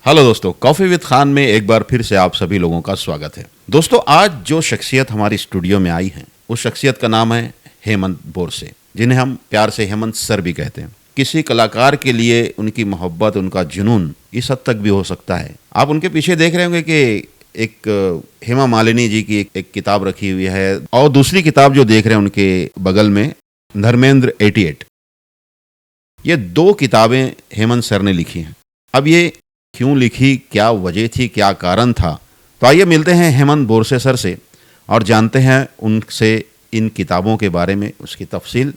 Hello दोस्तों, coffee with Khan में एक बार फिर से आप सभी लोगों का स्वागत है। दोस्तों, आज जो शख्सियत हमारी स्टूडियो में आई है उस शख्सियत का नाम है हेमंत बोरसे, जिन्हें हम प्यार से हेमंत सर भी कहते हैं। किसी कलाकार के लिए उनकी मोहब्बत, उनका जुनून इस हद तक भी हो सकता है। आप उनके पीछे देख रहे होंगे कि एक हेमा मालिनी जी की एक किताब रखी हुई है और दूसरी किताब जो देख रहे हैं उनके बगल में धर्मेंद्र 88। ये दो किताबें हेमंत सर ने लिखी हैं। अब ये क्यों लिखी, क्या वजह थी, क्या कारण था, तो आइए मिलते हैं हेमंत बोरसे सर से और जानते हैं उनसे इन किताबों के बारे में, उसकी तफसील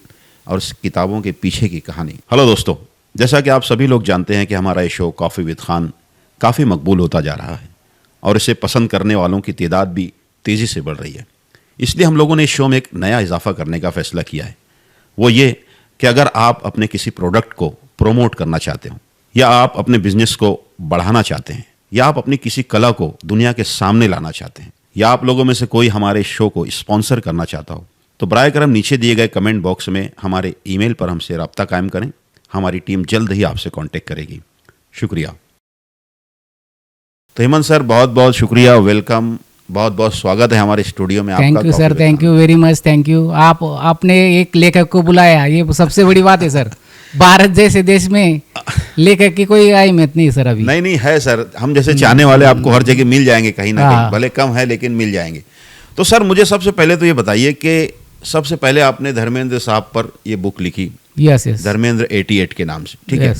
और उस किताबों के पीछे की कहानी। हेलो दोस्तों, जैसा कि आप सभी लोग जानते हैं कि हमारा ये शो कॉफ़ी विद खान काफ़ी मकबूल होता जा रहा है और इसे पसंद करने वालों की तादाद भी तेज़ी से बढ़ रही है। इसलिए हम लोगों ने इस शो में एक नया इजाफा करने का फ़ैसला किया है। वो ये कि अगर आप अपने किसी प्रोडक्ट को प्रोमोट करना चाहते हो, या आप अपने बिजनेस को बढ़ाना चाहते हैं, या आप अपनी किसी कला को दुनिया के सामने लाना चाहते हैं, या आप लोगों में से कोई हमारे शो को स्पॉन्सर करना चाहता हो, तो बराए करम नीचे दिए गए कमेंट बॉक्स में हमारे ईमेल पर हमसे रब्ता कायम करें। हमारी टीम जल्द ही आपसे कांटेक्ट करेगी। शुक्रिया। तो हेमंत सर, बहुत बहुत शुक्रिया, वेलकम, बहुत बहुत स्वागत है हमारे स्टूडियो में आपका। Thank you sir, thank you very much, thank you. आपने एक लेखक को बुलाया, ये सबसे बड़ी बात है सर। भारत जैसे देश में लेखक की कोई अहमियत नहीं सर अभी। नहीं है सर, हम जैसे चाहने वाले आपको हर जगह मिल जाएंगे, कहीं ना कहीं, भले कम है लेकिन मिल जाएंगे। तो सर, मुझे सबसे पहले तो ये बताइए कि सबसे पहले आपने धर्मेंद्र साहब पर ये बुक लिखी। Yes yes. धर्मेंद्र 88 के नाम से, ठीक है।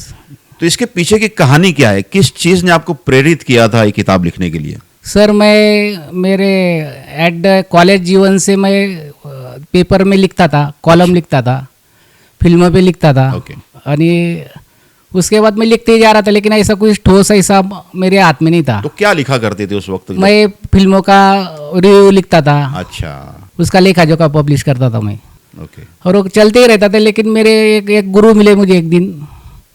तो इसके पीछे की कहानी क्या है? किस चीज़ ने आपको प्रेरित किया था ये किताब लिखने के लिए? सर, मैं मेरे एट कॉलेज जीवन से मैं पेपर में लिखता था, कॉलम लिखता था, फिल्मों पे लिखता था। और उसके बाद मैं लिखते ही जा रहा था, लेकिन ऐसा कुछ ठोस ऐसा मेरे हाथ में नहीं था। तो क्या लिखा करते थे उस वक्त? मैं फिल्मों का रिव्यू लिखता था। अच्छा। उसका लेखा जोखा पब्लिश करता था मैं। ओके। और वो चलते ही रहता था। लेकिन मेरे एक गुरु मिले मुझे एक दिन।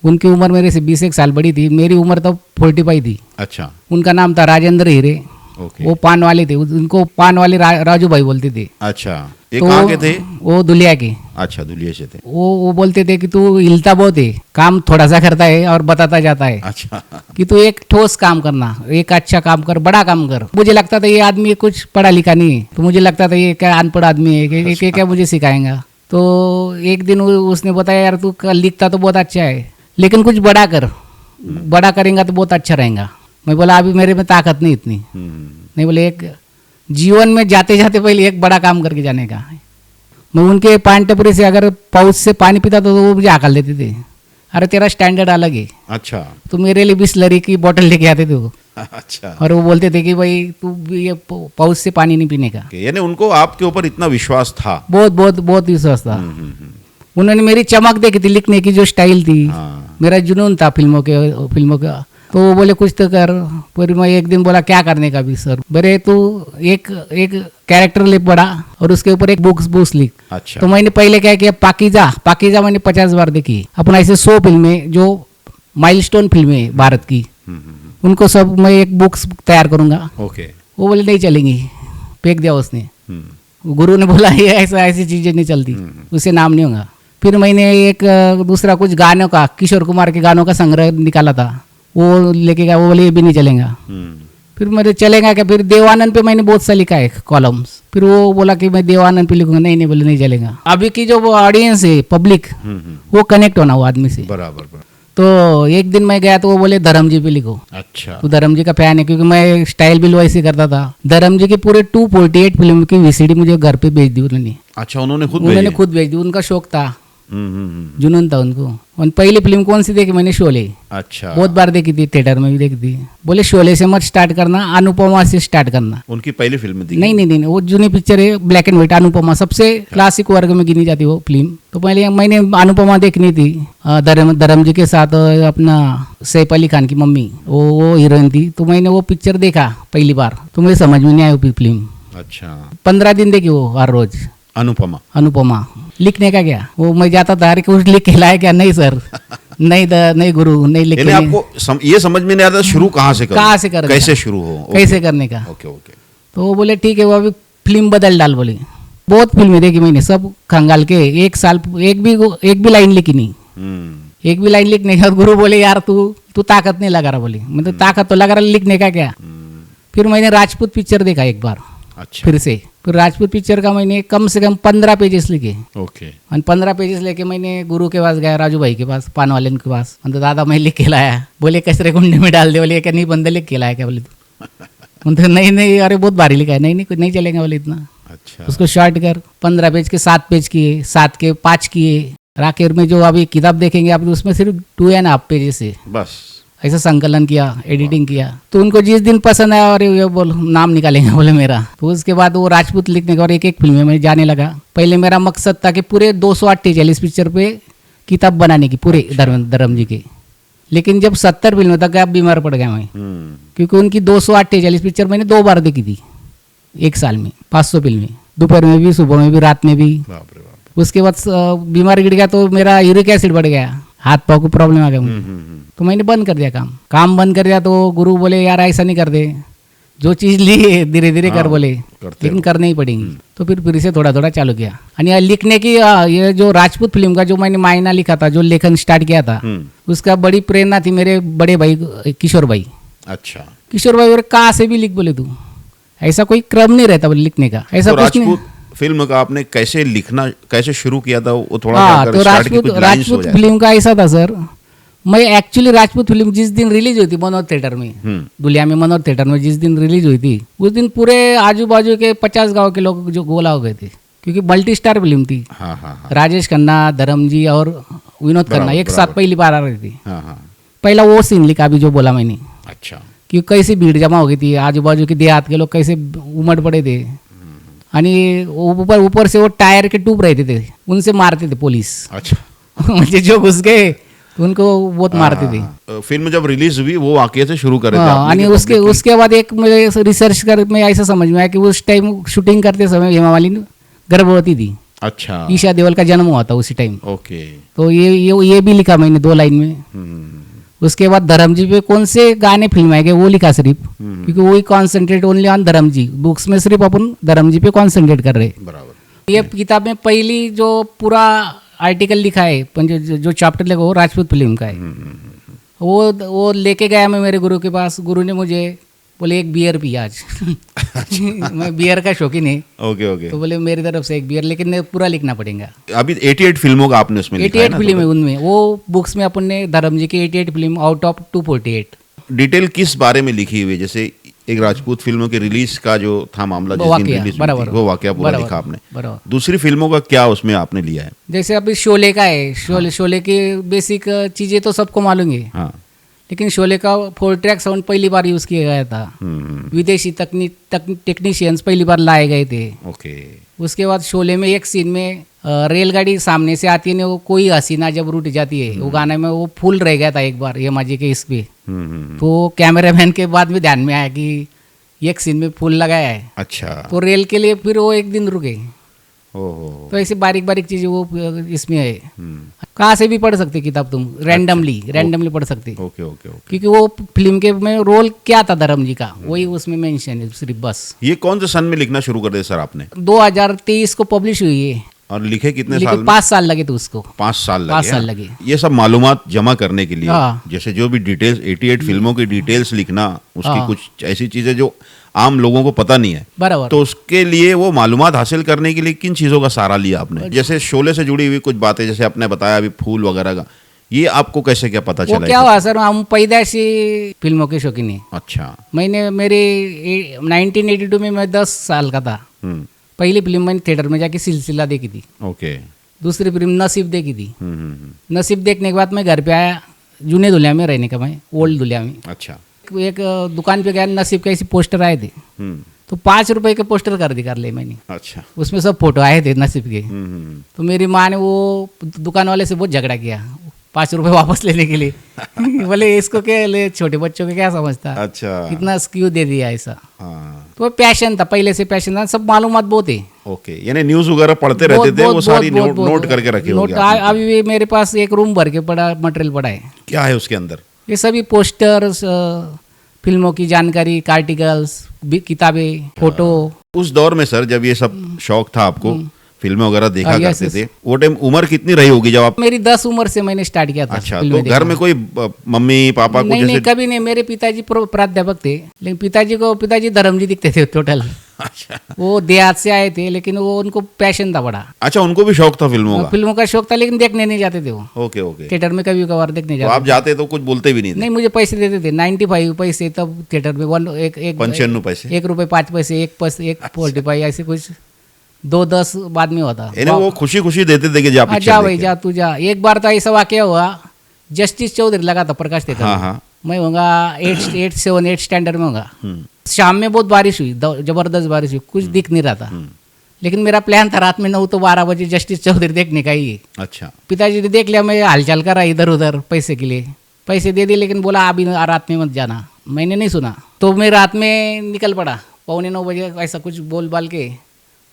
उनकी उम्र मेरे से 21 साल बड़ी थी, मेरी उम्र तब 45 थी। अच्छा। उनका नाम था राजेंद्र हीरे। ओके। वो पान वाले थे, उनको पान वाले राजू भाई बोलते थे। अच्छा, ये कहाँ के थे? वो दुलिया के। अच्छा, दुलिया से थे। वो बोलते थे कि तू हिलता बहुत है, काम थोड़ा सा करता है और बताता जाता है। अच्छा। कि तू एक ठोस काम करना, एक अच्छा काम कर, बड़ा काम कर। मुझे लगता था ये आदमी कुछ पढ़ा लिखा नहीं है, तो मुझे लगता था ये क्या अनपढ़ आदमी है कि क्या मुझे सिखाएगा। तो एक दिन उसने बताया, यार तू लिखता तो बहुत अच्छा है, लेकिन कुछ बड़ा कर, बड़ा करेंगा तो बहुत अच्छा रहेगा। मैं बोला अभी मेरे में ताकत नहीं इतनी। नहीं, बोले एक जीवन में जाते जाते पहले एक बड़ा काम करके जाने का। मैं उनके पान टपरी से अगर पाउच से पानी पीता तो वो मुझे आकल देते थे, अरे तेरा स्टैंडर्ड अलग है। अच्छा। तो मेरे लिए बिस्लरी की बोतल लेके आते थे वो। अच्छा। और वो बोलते थे कि भाई तू ये पाउच से पानी नहीं पीने का। यानी उनको आपके ऊपर इतना विश्वास था? बहुत बहुत बहुत विश्वास था। उन्होंने मेरी चमक देखी थी, लिखने की जो स्टाइल थी, मेरा जुनून था फिल्मों का। तो वो बोले कुछ तो कर। फिर मैं एक दिन बोला क्या करने का भी सर? बोले तू एक कैरेक्टर लिख बड़ा और उसके ऊपर एक बुक्स लिख। अच्छा। तो मैंने पहले क्या किया, पाकीजा मैंने 50 बार देखी। अपना ऐसे 100 फिल्में जो माइलस्टोन फिल्में भारत की, उनको सब मैं एक बुक्स तैयार करूंगा। ओके। वो बोले नहीं चलेंगी, फेंक दिया उसने। गुरु ने बोला ये ऐसी चीजें नहीं चलती, उससे नाम नहीं होगा। फिर मैंने एक दूसरा कुछ गानों का, किशोर कुमार के गानों का संग्रह निकाला था, वो लेके गया। वो बोले ये भी नहीं चलेगा। फिर मेरे चलेगा क्या? फिर देवानंद पे मैंने बहुत सा लिखा है कॉलम्स। फिर वो बोला कि मैं देवानंद पे लिखूंगा। नहीं बोले नहीं चलेगा। अभी की जो ऑडियंस है, पब्लिक, वो कनेक्ट होना वो आदमी से। बराबर। तो एक दिन मैं गया तो वो बोले धर्म जी पे लिखो। अच्छा। तो धर्म जी का फैन है, क्योंकि मैं स्टाइल भी वैसे करता था। धर्म जी की पूरे 248 फिल्म की VCD मुझे घर पे भेज दी उन्होंने। अच्छा, उन्होंने खुद भेज दी। उनका शौक था, जुनून था उनको। और पहली फिल्म कौन सी देखी मैंने? शोले। अच्छा। बहुत बार देखी थी, थिएटर में भी देखी थी। बोले शोले से मत स्टार्ट करना, अनुपमा से स्टार्ट करना। उनकी पहली फिल्म थी? नहीं, वो जूनी पिक्चर है, ब्लैक एंड व्हाइट। अनुपमा सबसे क्लासिक वर्ग में गिनी जाती वो फिल्म। तो पहले मैंने अनुपमा देखनी थी। धर्म जी के साथ अपना सैफ अली खान की मम्मी, वो हीरोइन थी। तो मैंने वो पिक्चर देखा पहली बार, तो मुझे समझ में नहीं आई वो फिल्म। अच्छा। 15 दिन देखी वो हर रोज। अनुपमा लिखने का क्या? वो मैं जाता था, अरे कुछ लिख के लाया क्या? नहीं सर, नहीं गुरु, नहीं लिख। आपको ये समझ में नहीं आता शुरू कहाँ से करें, कैसे शुरू हो, कैसे करने का? ओके। तो वो बोले ठीक है, वो अभी फिल्म बदल डाल। बोले बहुत फिल्में देखी मैंने, सब खंगाल के। एक साल एक भी लाइन लिखी नहीं। एक भी लाइन लिखने का, गुरु बोले यार तू ताकत नहीं लगा रहा, बोले मतलब ताकत तो लगा रहा, लिखने का क्या। फिर मैंने राजपूत पिक्चर देखा एक बार अच्छा फिर से, फिर राजपूत पिक्चर का मैंने कम से कम 15 पेजेस लिखे, ओके और 15 पेजेस लेके मैंने गुरु के पास गया, राजू भाई के पास, पान वाले के पास। तो दादा मैं लिख के लाया, बोले कचरे कुंडे में डाल दे, बोले क्या नहीं बंदे लिख के लाया क्या, बोले तू तो नहीं अरे बहुत भारी लिखा है, नहीं नहीं चलेगा बोले इतना, अच्छा उसको शॉर्ट कर। 15 पेज के 7 पेज किए, 7 के 5 किए। राकेर में जो अभी किताब देखेंगे आप, उसमें सिर्फ 2.5 पेजेस है, बस ऐसा संकलन किया, एडिटिंग किया। तो उनको जिस दिन पसंद आया और ये बोल नाम निकालेंगे बोले मेरा, तो उसके बाद वो राजपूत लिखने का और एक एक फिल्म में जाने लगा। पहले मेरा मकसद था कि पूरे 248 पिक्चर पे किताब बनाने की, पूरे धर्म जी के। लेकिन जब 70 फिल्म तक आप बीमार पड़ गया मैं, क्योंकि उनकी 248 पिक्चर मैंने 2 बार देखी थी एक साल में, 500 फिल्में, दोपहर में भी, सुबह में भी, रात में भी। बाप रे बाप उसके बाद बीमार गिर गया तो मेरा यूरिक एसिड बढ़ गया, हाथ पाँव को प्रॉब्लम आ गया मुझे। तो मैंने बंद कर दिया काम बंद कर दिया। तो गुरु बोले यार ऐसा नहीं कर दे, जो चीज़ ली धीरे धीरे कर, बोले लेकिन करनी ही पड़ेगी। तो फिर से थोड़ा थोड़ा चालू किया। और लिखने की ये जो राजपूत फिल्म का जो मैंने मायना लिखा था, जो लेखन स्टार्ट किया था, उसका बड़ी प्रेरणा थी मेरे बड़े भाई किशोर भाई। अच्छा किशोर भाई बोले कहाँ से भी लिख, बोले तू, ऐसा कोई क्रम नहीं रहता बोले लिखने का, ऐसा तो कुछ नहीं। राजपूत फिल्म का आपने कैसे लिखना, कैसे शुरू किया था, वो थोड़ा हाँ, सा तो अगर start की कुछ lines हो राजपूत जाए। फिल्म का ऐसा था सर, मैं एक्चुअली राजपूत फिल्म जिस दिन रिलीज हुई थी मनोहर थिएटर में, दुलिया में मनोहर थिएटर में जिस दिन रिलीज हुई थी, उस दिन पूरे आजू बाजू के 50 गांव के लोग जो गोला हो गए थे, क्योंकि मल्टी स्टार फिल्म थी। हाँ हाँ हाँ राजेश खन्ना, धर्मजी और विनोद खन्ना एक साथ पहली बार आ रही थी। हाँ हाँ पहला वो सीन लिखा अभी जो बोला मैंने, अच्छा कि कैसे भीड़ जमा हो गई थी, आजू बाजू के देहात के लोग कैसे उमड़ पड़े थे, आणि ऊपर से वो टायर के ट्यूब रहते थे, उनसे मारते थे पुलिस। अच्छा म्हणजे जो घुस गए तो उनको बहुत मारते थे। फिल्म जब रिलीज हुई वो वाकये से शुरू करे थे हाँ, आपने आणि कि उसके public उसके बाद एक मुझे रिसर्च कर में ऐसा समझ में आया कि उस टाइम शूटिंग करते समय हेमा मालिनी गर्भवती थी, अच्छा ईशा देओल का जन्म हुआ था उसी टाइम। ओके तो ये भी लिखा मैंने 2 लाइन में। उसके बाद धर्मजी पे कौन से गाने फिल्माए गए वो लिखा सिर्फ, क्योंकि वही concentrate only on Dharamji, books में सिर्फ अपन धर्मजी पे कॉन्सेंट्रेट कर रहे। बराबर ये किताब में पहली जो पूरा आर्टिकल लिखा है, जो चैप्टर लिखा वो राजपूत फिल्म का है। वो लेके गया मैं मेरे गुरु के पास, गुरु ने मुझे बोले एक बियर पिया आज। मैं बियर का शौकीन है, ओके ओके तो बोले मेरी तरफ से एक बियर, लेकिन पूरा लिखना पड़ेगा। अभी 88 फिल्मों का आपने उसमें लिखा है 88 ना, फिल्म है उनमें, वो बुक्स में अपन ने धर्म जी की 88 फिल्म आउट ऑफ 248। डिटेल किस बारे में लिखी हुई है? जैसे एक राजपूत फिल्मों की रिलीज का जो था मामला, जिस दिन वाकया, रिलीज हुई बराबर, थी, वो वाकया पूरा बराबर, लिखा आपने। बराबर। दूसरी फिल्मों का क्या उसमें आपने लिया है? जैसे अभी शोले का है, शोले की बेसिक चीजें तो सबको मालूम है, हाँ लेकिन शोले का 4 ट्रैक साउंड पहली बार यूज किया गया था। विदेशी टेक्नीशियंस पहली बार लाए गए थे। ओके उसके बाद शोले में एक सीन में रेलगाड़ी सामने से आती है ना, वो कोई हसीना जब रूठ जाती है, वो गाने में वो फूल रह गया था एक बार हेमा जी के इस पे। तो कैमरामैन के बाद में ध्यान में आया कि एक सीन में फूल लगाया है, अच्छा तो रेल के लिए फिर वो एक दिन रुके। ओहो तो ऐसे बारीक बारीक चीजें वो इसमें है। कहाँ से भी पढ़ सकते किताब तुम, रैंडमली पढ़ सकते, ओके ओके ओके। क्योंकि वो फिल्म के में रोल क्या था धर्म जी का, वही उसमें मेंशन है सिर्फ बस। ये कौन से सन में लिखना शुरू कर दिया सर आपने? 2023 को पब्लिश हुई है, और लिखे कितने साल लेकिन में? 5 साल लगे थे उसको। 5 साल लगे। 5 साल हाँ? लगे। ये सब मालूमात जमा करने के लिए, हाँ। जैसे जो भी डिटेल्स 88 फिल्मों की डिटेल्स लिखना, उसकी हाँ। कुछ ऐसी चीजें जो आम लोगों को पता नहीं है, बराबर। तो उसके लिए वो मालूमात हासिल करने के लिए किन चीज़ों का सहारा लिया आपने? जैसे शोले से जुड़ी हुई कुछ बातें, जैसे आपने बताया अभी फूल वगैरह का, ये आपको कैसे क्या पता वो चला? क्या हुआ सर, हम पैदाइशी फिल्मों के शौकीन है। अच्छा। मैंने मेरे 1982 में मैं 10 साल का था। पहली फिल्म मैंने थिएटर में जाके सिलसिला देखी थी। ओके। दूसरी फिल्म नसीब देखी थी। नसीब देखने के बाद मैं घर पे आया, जूने दुलिया में रहने का, मैं ओल्ड दुलिया में। अच्छा। एक दुकान पे गया, नसीब के ऐसे पोस्टर आए थे, तो 5 रुपए के पोस्टर कर ले मैंने। अच्छा। उसमें सब फोटो आए थे नसीब के। तो मेरी माँ ने वो दुकान वाले से बहुत झगड़ा किया 5 रुपए वापस लेने के लिए। बोले इसको क्या ले, छोटे बच्चों के क्या समझता, अच्छा। कितना क्यों दे दिया ऐसा। हाँ। तो पैशन था, पहले से पैशन था, सब मालूमात बहुत है। ओके, यानी न्यूज़ वगैरह पढ़ते रहते थे, वो सारी नोट करके रखे होंगे आपने। अभी भी मेरे पास एक रूम भर के पड़ा मटेरियल पड़ा है। क्या है उसके अंदर? ये सभी पोस्टर्स, फिल्मों की जानकारी, आर्टिकल्स, किताबें, फोटो। उस दौर में सर, जब ये सब शौक था आपको फिल्में वगैरह देखा हाँ, yes, करते थे। वो टाइम उम्र कितनी रही होगी जब आप? मेरी 10 उम्र से मैंने स्टार्ट किया था अच्छा, फिल्में तो घर देखना। में कोई मम्मी पापा को नहीं नहीं, जैसे? कभी नहीं। मेरे पिताजी प्राध्यापक थे, लेकिन पिताजी धर्मजी दिखते थे टोटल। अच्छा वो देहात से आए थे, लेकिन वो उनको पैशन था बड़ा। अच्छा, उनको भी शौक था फिल्मों का? फिल्मों का शौक था, लेकिन देखने नहीं जाते थे वो। Okay okay. थिएटर में कभी कभार देखने तो जाते आप जाते तो कुछ बोलते भी नहीं थे? नहीं, मुझे पैसे देते थे 95 पैसे तब थिएटर में। 95 पैसे? 1 रुपये 5 पैसे, 1.45 ऐसे कुछ 2.10 बाद में होता। यानी वो खुशी खुशी देते थे कि जा हाँ, पिक्चर जा भाई देखे। जा, तू जा। एक बार तो ऐसा वाकया हुआ, जस्टिस चौधरी लगा था प्रकाश थिएटर हाँ में। हाँ। मैं होगा 8 स्टैंडर्ड में होगा। शाम में बहुत बारिश हुई, जबरदस्त बारिश हुई, कुछ दिख नहीं रहा था। लेकिन मेरा प्लान था रात में 9 तो 12 बजे जस्टिस चौधरी देखने का ही। अच्छा पिताजी ने देख लिया, मैं हालचाल कर रहा इधर उधर पैसे के लिए। पैसे दे दिए, लेकिन बोला अभी रात में मत जाना। मैंने नहीं सुना, तो मैं रात में निकल पड़ा 8:45 बजे, ऐसा कुछ बोल बाल के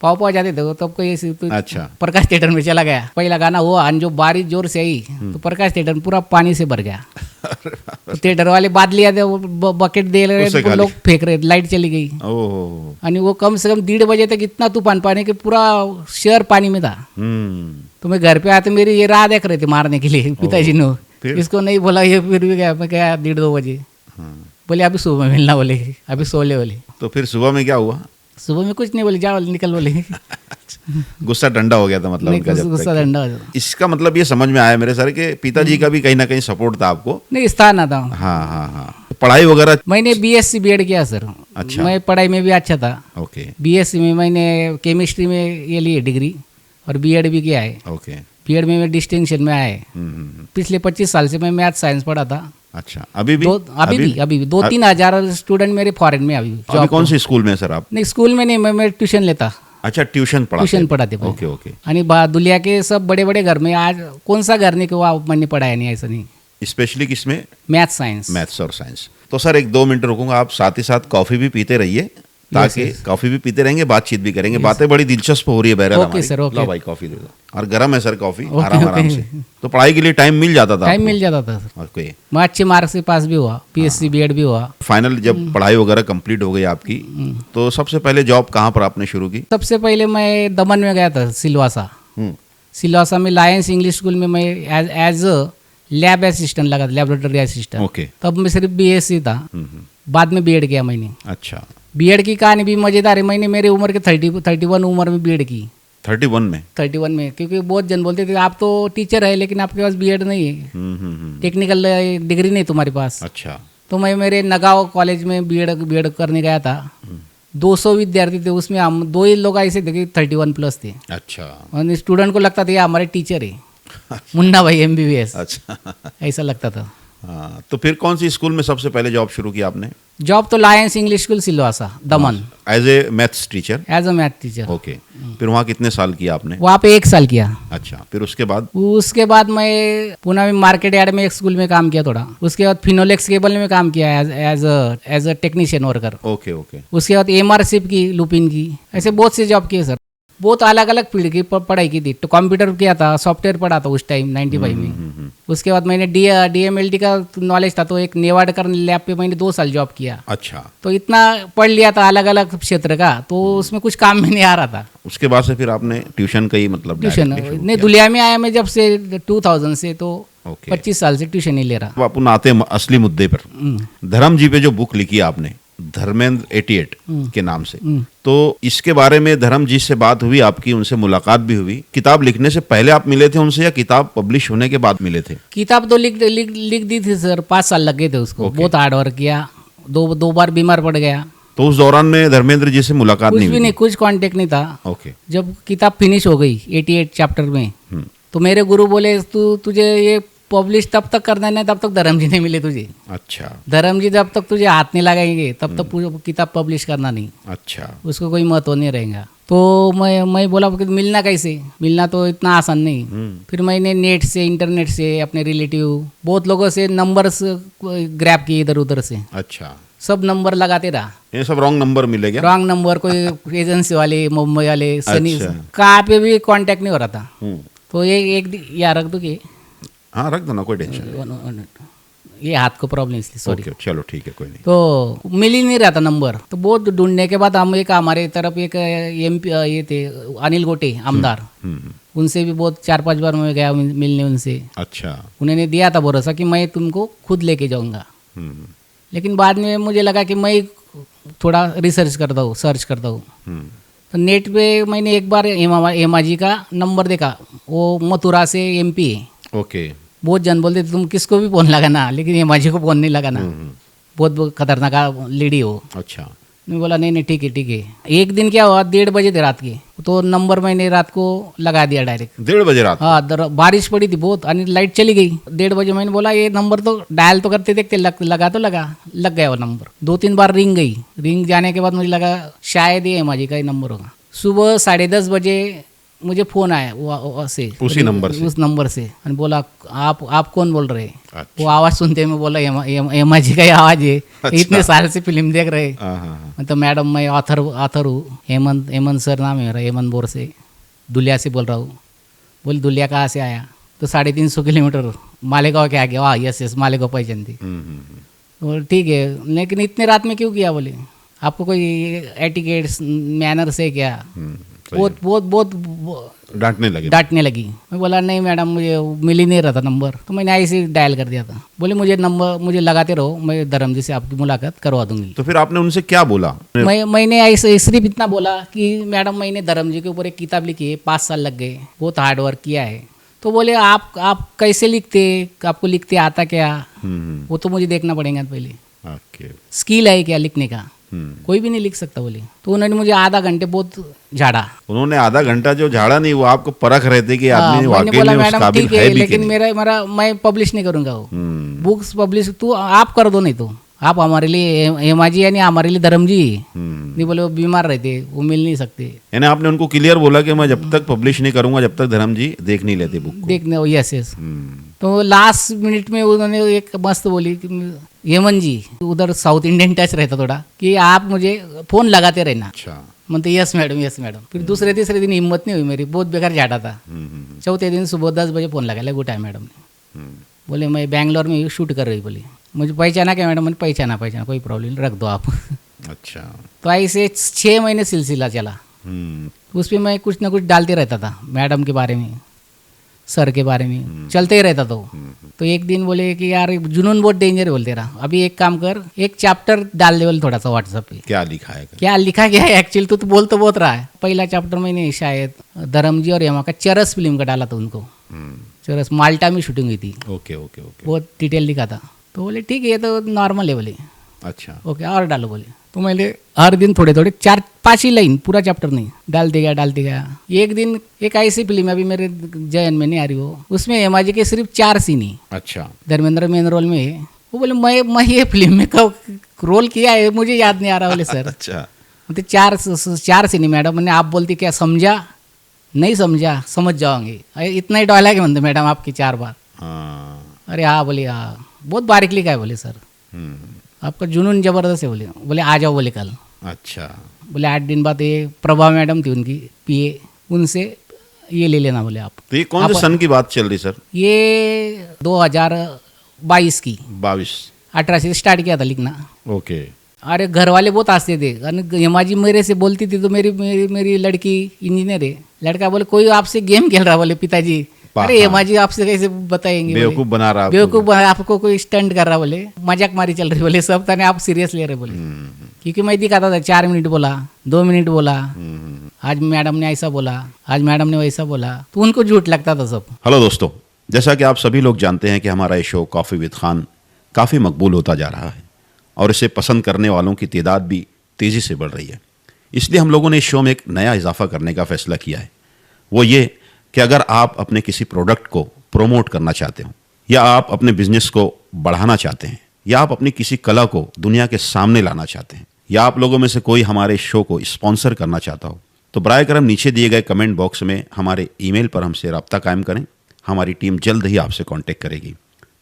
पाव जाते थे। तब कोई ऐसी तो अच्छा। प्रकाश थिएटर में चला गया। पहला गाना हुआ, और जो बारिश जोर से आई तो प्रकाश थिएटर पूरा पानी से भर गया। तो थिएटर वाले बाद लिया थे, बकेट दे उससे रहे, खाली। लोग फेंक रहे, लाइट चली गई। ओह। और वो कम से कम 1:30 बजे तक इतना तूफान पानी कि पूरा शहर पानी में था। तो मैं घर पे आते, मेरी ये राह देख रहे थे मारने के लिए पिताजी ने। फिर? इसको नहीं बोला, ये फिर भी गया। मैं गया 1:30-2 बजे। बोले अभी सुबह में मिलना, बोले अभी सो ले बोले। तो फिर सुबह में क्या हुआ? सुबह में कुछ नहीं, बोले जाओ निकल बोले। गुस्सा ठंडा हो गया था मतलब नहीं, उनका जब गुस्सा तक? ठंडा हो जाता। इसका मतलब ये समझ में आया मेरे सर के पिताजी का भी कहीं ना कहीं सपोर्ट था आपको। नहीं, स्थान आता। हाँ हाँ हाँ। पढ़ाई वगैरह? मैंने बीएससी बीएड किया सर। अच्छा। मैं पढ़ाई में भी अच्छा था। ओके बीएससी में मैंने केमिस्ट्री में ये ली डिग्री, और बीएड भी किया है। ओके। बीएड में मैं डिस्टिंक्शन में आए। पिछले 25 साल से मैं मैथ साइंस पढ़ा था। अच्छा, अभी भी? अभी भी 2-3 हजार स्टूडेंट मेरे फॉरेन में अभी अभी कौन सी स्कूल में सर आप? नहीं, स्कूल में नहीं, मैं ट्यूशन लेता। अच्छा, ट्यूशन पढ़ाते भाई। Okay okay. आणि दुनिया के सब बड़े बड़े घर में आज कौन सा घर नहीं कि वो मैंने पढ़ाया नहीं, ऐसा नहीं। स्पेशली किसमें? Math science. मैथ्स और साइंस। तो सर 1-2 मिनट रुकूंगा, आप साथ ही साथ कॉफी भी पीते रहिए, ताकि कॉफी भी पीते रहेंगे, बातचीत भी करेंगे। बातें बड़ी दिलचस्प हो रही है बहरहाल ओके हमारी। Sir, okay. लो भाई कॉफी दे दो। और गर्म है सर कॉफी, ओके, आराम आराम ओके। से। तो पढ़ाई के लिए टाइम मिल जाता था टाइम आपको? मिल जाता था सर। ओके। मैं अच्छे मार्क्स से पास भी हुआ, पीएससी बीएड भी हुआ। फाइनल जब पढ़ाई वगैरह कंप्लीट हो गई आपकी, तो सबसे पहले जॉब कहाँ पर आपने शुरू की? सबसे पहले मैं दमन में गया था, सिलवासा। हम्म, सिलवासा में लायंस इंग्लिश स्कूल में मैं एज अ लैब असिस्टेंट लगा था, लेबोरेटरी असिस्टेंट। ओके। तब मैं सिर्फ बीएससी था। बाद में बीएड किया मैंने। अच्छा। बीएड की कहानी भी मज़ेदार है। मैंने मेरी उम्र के 31 उम्र में बीएड की। 31 में? 31 में, क्योंकि बहुत जन बोलते थे आप तो टीचर है, लेकिन आपके पास बीएड नहीं है, टेक्निकल डिग्री नहीं तुम्हारे पास। अच्छा। तो मैं मेरे नगांव कॉलेज में बीएड करने गया था। 200 विद्यार्थी थे, उसमें हम 2 ही लोग ऐसे थे कि 31 प्लस थे। अच्छा। और स्टूडेंट को लगता था ये हमारे टीचर है, मुन्ना भाई MBBS, अच्छा। ऐसा लगता था। हाँ, तो फिर कौन सी स्कूल में सबसे पहले जॉब शुरू की आपने? जॉब तो Lions English school Silvassa, Daman, as a maths teacher? As a math teacher. Okay. फिर वहाँ कितने साल किया आपने? वहाँ पे 1 साल किया। अच्छा, फिर उसके बाद? उसके बाद मैं पुणे में मार्केट यार्ड में एक स्कूल में काम किया थोड़ा। उसके बाद फिनोलेक्स केबल में काम किया as a technician worker. Okay okay. उसके बाद MR-शिप की, लुपिन की, ऐसे बहुत से जॉब किए सर। बहुत अलग अलग फील्ड की पढ़ाई की थी। तो कंप्यूटर किया था, सॉफ्टवेयर पढ़ा था उस टाइम 95 में। उसके बाद मैंने DMLT का नॉलेज था, तो एक नेवाडकर लैब पे मैंने 2 साल जॉब किया। अच्छा। तो इतना पढ़ लिया था अलग अलग क्षेत्र का, तो उसमें कुछ काम में नहीं आ रहा था। उसके बाद से फिर आपने ट्यूशन का ही मतलब ट्यूशन directly शुरू नहीं, किया? दुनिया में आया मैं जब से 2000 से, तो ओके। 25 साल से ट्यूशन नहीं ले रहा। अब अपन आते हैं असली मुद्दे पर। धर्म जी पे जो बुक लिखी है आपने, धर्मेंद्र 88 के नाम से, तो इसके बारे में धर्म जी से बात हुई आपकी, उनसे मुलाकात भी हुई? किताब लिखने से पहले आप मिले थे उनसे, या किताब पब्लिश होने के बाद मिले थे? किताब तो लिख दी थी सर, 5 साल लग गए थे उसको। ओके। बहुत हार्ड वर्क किया, दो बार बीमार पड़ गया। तो उस दौरान में धर्मेंद्र जी से मुलाकात कुछ नहीं भी हुई? नहीं, कुछ कांटेक्ट नहीं था। ओके। जब किताब फिनिश हो गई 88 चैप्टर में, तो मेरे गुरु बोले तुझे ये पब्लिश तब तक करना नहीं, तब तक धर्म जी नहीं मिले तुझे। अच्छा धर्म जी जब तक तुझे हाथ नहीं लगाएंगे, तब तक पूरी किताब पब्लिश करना नहीं, अच्छा। उसको कोई महत्व नहीं रहेगा। तो मैं बोला कि मिलना कैसे, मिलना तो इतना आसान नहीं। फिर मैंने नेट से, इंटरनेट से, अपने रिलेटिव बहुत लोगों से नंबर्स ग्रैब किए इधर उधर से। अच्छा, सब नंबर लगाते रहा। ये सब रॉन्ग नंबर मिले क्या? रॉन्ग नंबर, कोई एजेंसी वाले, मुंबई वाले, सनी, अच्छा। कहाँ पे भी कांटेक्ट नहीं हो रहा था। हम्म। तो एक यार रख दो कि हाँ रख दो ना, कोई टेंशन नहीं। ये हाथ को प्रॉब्लम इसलिए सॉरी। ओके, चलो ठीक है, कोई नहीं। तो मिल ही नहीं रहा था नंबर, तो बहुत ढूंढने के बाद हम एक हमारे तरफ एक MP ये थे अनिल गोटे आमदार, उनसे भी बहुत 4-5 बार मैं गया मिलने उनसे। अच्छा। उन्होंने दिया था भरोसा कि मैं तुमको खुद लेके जाऊंगा। हम्म, लेकिन बाद में मुझे लगा कि मैं थोड़ा रिसर्च करता हूँ, सर्च करता हूँ। हम्म, तो नेट पे मैंने एक बार हेमा जी का नंबर देखा, वो मथुरा से MP है। ओके। बहुत जन बोलते थे तुम किसको भी फोन लगाना, लेकिन हेमा जी को फोन नहीं लगाना, बहुत खतरनाक लेडी हो। अच्छा। मैं बोला नहीं ठीक है। एक दिन क्या हुआ, 1:30 बजे थे रात के, तो नंबर मैंने रात को लगा दिया डायरेक्ट। 1:30 बजे रात? हाँ, बारिश पड़ी थी बहुत और लाइट चली गई। 1:30 बजे मैंने बोला ये नंबर तो डायल तो करते देखते लगा तो लग गया वो नंबर। 2-3 बार रिंग गई। रिंग जाने के बाद मुझे लगा शायद ये हेमा जी का ही नंबर होगा। सुबह 10:30 बजे मुझे फोन आया वो से, उसी नंबर से? उस नंबर से, और बोला आप कौन बोल रहे हैं? अच्छा। वो आवाज़ सुनते मैं बोला हेमा जी का ही आवाज़ है। अच्छा। इतने साल से फिल्म देख रहे। हाँ, हाँ, हाँ। तो मैडम मैं ऑथर हूँ, हेमंत सर नाम है मेरा, हेमंत बोर से, दुलिया से बोल रहा हूँ। बोली दुलिया कहाँ से आया? तो 350 किलोमीटर मालेगांव के आगे। वाह, यस मालेगांव पहचान थी। बोल ठीक है, लेकिन इतने रात में क्यों किया? बोले आपको कोई एटिकेट्स मैनर्स है क्या? बहुत डांटने लगी। मैं बोला नहीं मैडम, मुझे मिल ही नहीं रहा था नंबर, तो मैंने ऐसे ही डायल कर दिया था। बोले मुझे लगाते रहो, मैं धर्म जी से आपकी मुलाकात करवा दूंगी। तो फिर आपने उनसे क्या बोला? मैंने ऐसे सिर्फ इतना बोला कि मैडम मैंने धर्म जी के ऊपर एक किताब लिखी है, 5 साल लग गए, बहुत हार्ड वर्क किया है। तो बोले आप कैसे लिखते, आपको लिखते आता क्या? वो तो मुझे देखना पड़ेगा पहले, ओके। स्किल है क्या लिखने का? कोई भी नहीं लिख सकता बोले। तो उन्होंने मुझे आधा घंटे बहुत झाड़ा। उन्होंने आधा घंटा जो झाड़ा नहीं, वो आपको परख रहे थे कि आदमी वाकई मैंने बोला में उस मैडम काबिल ठीक है है, भी कि लेकिन नहीं। मैं पब्लिश नहीं करूंगा वो बुक्स पब्लिश, तू आप कर दो, नहीं तो आप हमारे लिए हेमा जी यानी हमारे लिए धर्म जी। नहीं बोले वो बीमार रहते, वो मिल नहीं सकते। यानी आपने उनको क्लियर बोला कि मैं जब तक पब्लिश नहीं करूंगा जब तक धर्म जी देख नहीं लेते बुक को। देखने यस। तो लास्ट मिनट में उन्होंने एक मस्त बोली कि हेमंत जी, उधर साउथ इंडियन टच रहता थोड़ा, कि आप मुझे फोन लगाते रहना। अच्छा। मतलब यस मैडम। फिर दूसरे तीसरे दिन हिम्मत नहीं हुई मेरी, बहुत बेकार झाटा था। चौथे दिन सुबह 10 बजे फोन लगाया, गुड टाइम मैडम ने। बोले मैं बैंगलोर में शूट कर रही। बोली मुझे पहचाना क्या मैडम? मैंने पहचाना, कोई प्रॉब्लम रख दो आप। अच्छा। तो ऐसे 6 महीने सिलसिला चला। उस पर मैं कुछ ना कुछ डालते रहता था, मैडम के बारे में, सर के बारे में, चलते ही रहता था। तो एक दिन बोले कि यार जुनून बहुत डेंजर है, बोलते रहा, अभी एक काम कर, एक चैप्टर डाल दे बोले थोड़ा सा व्हाट्सएप पे। क्या लिखा है? क्या लिखा गया है एक्चुअली? तो बोल तो बहुत रहा है। पहला चैप्टर मैंने शायद धर्म जी और हेमा का चरस फिल्म का डाला था उनको। चरस माल्टा में शूटिंग हुई थी। ओके। बहुत डिटेल लिखा था। तो बोले ठीक है, ये तो नॉर्मल है। बोले अच्छा। ओके और डालो। बोले तो मैंने हर दिन थोड़े 4-5 ही लाइन, पूरा चैप्टर नहीं, डालते गया। एक दिन एक ऐसी फिल्म अभी मेरे जयन में नहीं आ रही हो, उसमें हेमा जी के सिर्फ 4 सीन ही। अच्छा। धर्मेंद्र मेन रोल में है। वो बोले मैं ये फिल्म में कब रोल किया है मुझे याद नहीं आ रहा। बोले सर अच्छा। तो 4 सीन मैडम। मैंने आप बोलती क्या समझा? नहीं समझा, समझ जाओगे, इतना ही डायलॉग है म्हणते मैडम आपकी 4 बार। अरे हाँ। बोले हाँ, बहुत बारीक लिखा है। बोले सर आपका जुनून जबरदस्त है। बोले आ जाओ। बोले कल। अच्छा। बोले 8 दिन बाद ये प्रभा मैडम थी उनकी PA, उनसे ये ले लेना। बोले आप। तो ये कौन से सन की बात चल रही सर? ये 2022 की 18 से स्टार्ट किया था लिखना। ओके। अरे घर वाले बहुत हंसते थे। हेमा जी मेरे से बोलती थी तो मेरी लड़की इंजीनियर है, लड़का बोले कोई आपसे गेम खेल रहा। बोले पिताजी, अरे हेमा जी आपसे कैसे बताएंगे? बेवकूफ बना रहा, बेवकूफ आपको कोई स्टंट कर रहा। बोले मजाक मारी चल रही। बोले सब तने आप सीरियस ले रहे। बोले क्योंकि मैं दिखाता था 4 मिनट बोला, 2 मिनट बोला, आज मैडम ने ऐसा बोला, आज मैडम ने वैसा बोला, तो उनको झूठ लगता था सब। हेलो दोस्तों, जैसा कि आप सभी लोग जानते हैं कि हमारा ये शो कॉफ़ी विद खान काफ़ी मकबूल होता जा रहा है और इसे पसंद करने वालों की तादाद भी तेज़ी से बढ़ रही है। इसलिए हम लोगों ने इस शो में एक नया इजाफा करने का फैसला किया है। वो ये कि अगर आप अपने किसी प्रोडक्ट को प्रोमोट करना चाहते हो, या आप अपने बिजनेस को बढ़ाना चाहते हैं, या आप अपनी किसी कला को दुनिया के सामने लाना चाहते हैं, या आप लोगों में से कोई हमारे शो को स्पॉन्सर करना चाहता हो, तो बराए करम नीचे दिए गए कमेंट बॉक्स में हमारे ईमेल पर हमसे रब्ता कायम करें। हमारी टीम जल्द ही आपसे कांटेक्ट करेगी।